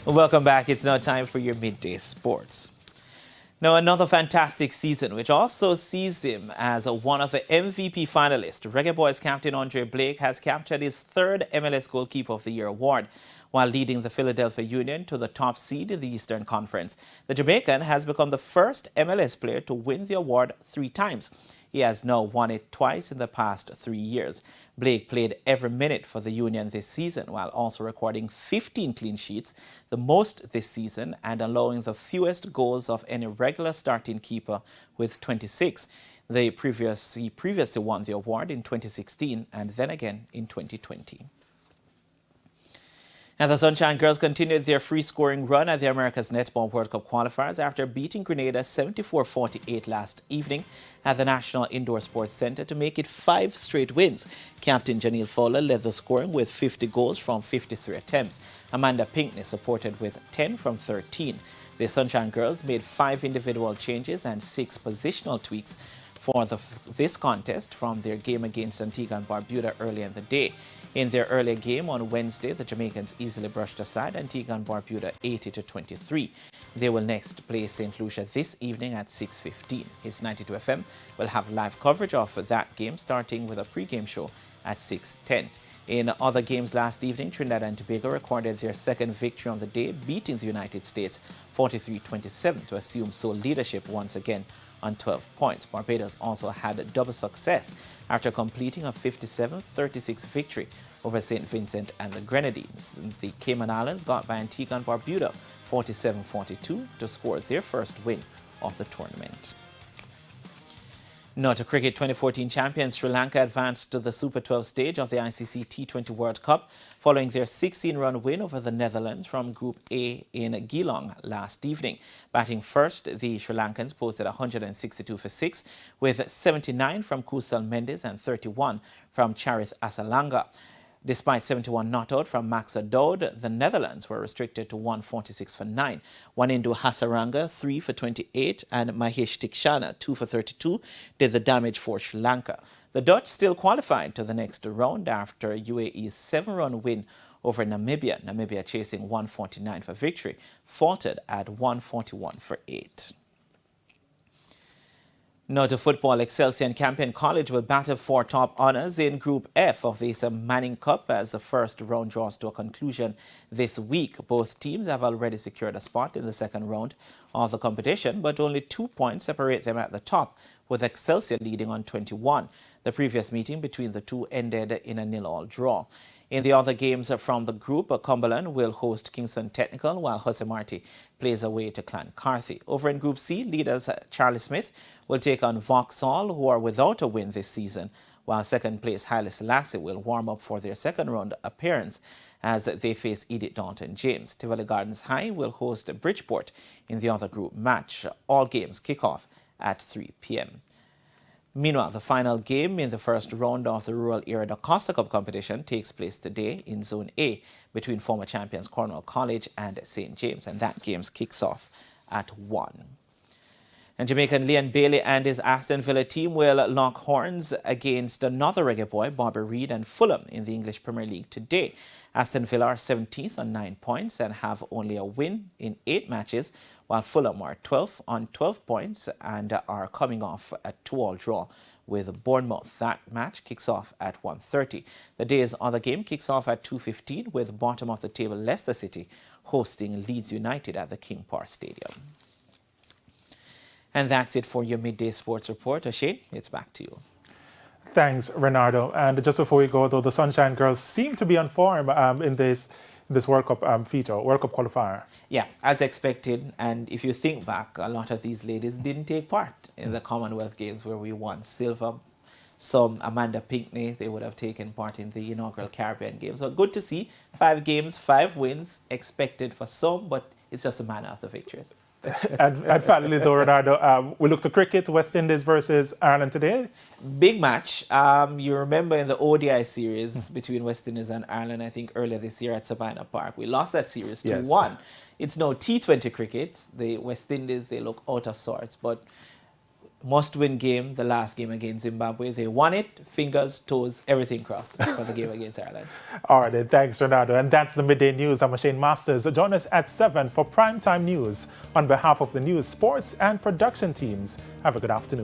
Welcome back. It's now time for your midday sports. Now, another fantastic season, which also sees him as one of the MVP finalists. Reggae Boys captain Andre Blake has captured his third MLS Goalkeeper of the Year award while leading the Philadelphia Union to the top seed in the Eastern Conference. The Jamaican has become the first MLS player to win the award 3 times. He has now won it twice in the past 3 years. Blake played every minute for the Union this season while also recording 15 clean sheets, the most this season, and allowing the fewest goals of any regular starting keeper with 26. He previously won the award in 2016 and then again in 2020. And the Sunshine Girls continued their free-scoring run at the America's Netball World Cup qualifiers after beating Grenada 74-48 last evening at the National Indoor Sports Center to make it 5 straight wins. Captain Janelle Fowler led the scoring with 50 goals from 53 attempts. Amanda Pinkney supported with 10 from 13. The Sunshine Girls made 5 individual changes and 6 positional tweaks for this contest from their game against Antigua and Barbuda earlier in the day. In their earlier game on Wednesday, the Jamaicans easily brushed aside Antigua and Barbuda 80-23. They will next play St. Lucia this evening at 6:15. His 92 FM will have live coverage of that game, starting with a pre-game show at 6:10. In other games last evening, Trinidad and Tobago recorded their second victory on the day, beating the United States 43-27 to assume sole leadership once again on 12 points. Barbados also had a double success after completing a 57-36 victory over St. Vincent and the Grenadines. The Cayman Islands got by Antigua and Barbuda 47-42 to score their first win of the tournament. Now to cricket, 2014 champions Sri Lanka advanced to the Super 12 stage of the ICC T20 World Cup following their 16-run win over the Netherlands from Group A in Geelong last evening. Batting first, the Sri Lankans posted 162 for 6 with 79 from Kusal Mendes and 31 from Charith Asalanga. Despite 71 not out from Max Daud, the Netherlands were restricted to 146 for 9. Wanindu Hasaranga, 3 for 28, and Mahesh Tikshana, 2 for 32, did the damage for Sri Lanka. The Dutch still qualified to the next round after UAE's 7-run win over Namibia. Namibia, chasing 149 for victory, faltered at 141 for 8. Now to football, Excelsior and Campion College will battle for top honours in Group F of the Manning Cup as the first round draws to a conclusion this week. Both teams have already secured a spot in the second round of the competition, but only 2 points separate them at the top, with Excelsior leading on 21. The previous meeting between the two ended in a 0-0 draw. In the other games from the group, Cumberland will host Kingston Technical, while Jose Marti plays away to Clancarthy. Over in Group C, leaders Charlie Smith will take on Vauxhall, who are without a win this season, while second place Haile Selassie will warm up for their second round appearance as they face Edith Daunton James. Tivoli Gardens High will host Bridgeport in the other group match. All games kick off at 3 p.m. Meanwhile, the final game in the first round of the Rural Area Da Costa Cup competition takes place today in Zone A between former champions Cornwall College and St. James, and that game kicks off at 1. And Jamaican Leon Bailey and his Aston Villa team will lock horns against another reggae boy, Bobby Reid, and Fulham in the English Premier League today. Aston Villa are 17th on 9 points and have only a win in 8 matches, while Fulham are 12th on 12 points and are coming off a 2-2 draw with Bournemouth. That match kicks off at 1:30. The day's other game kicks off at 2:15 with bottom of the table Leicester City hosting Leeds United at the King Power Stadium. And that's it for your midday sports report. O'Shea, it's back to you. Thanks, Renardo. And just before we go, though, the Sunshine Girls seem to be on form in this World Cup World Cup qualifier. Yeah, as expected. And if you think back, a lot of these ladies didn't take part in the Commonwealth Games where we won silver. Some Amanda Pinkney, they would have taken part in the inaugural Caribbean Games. So good to see 5 games, 5 wins expected for some, but it's just a manner of the victories. And finally, though, Renardo, we look to cricket, West Indies versus Ireland today. Big match. You remember in the ODI series between West Indies and Ireland, I think earlier this year at Sabina Park, we lost that series 2-1. It's now T20 cricket. The West Indies, they look out of sorts, but must-win game, the last game against Zimbabwe. They won it, fingers, toes, everything crossed for the game against Ireland. All right, then, thanks, Ronaldo. And that's the Midday News. I'm Shane Masters. Join us at 7 for Primetime News. On behalf of the news, sports, and production teams, have a good afternoon.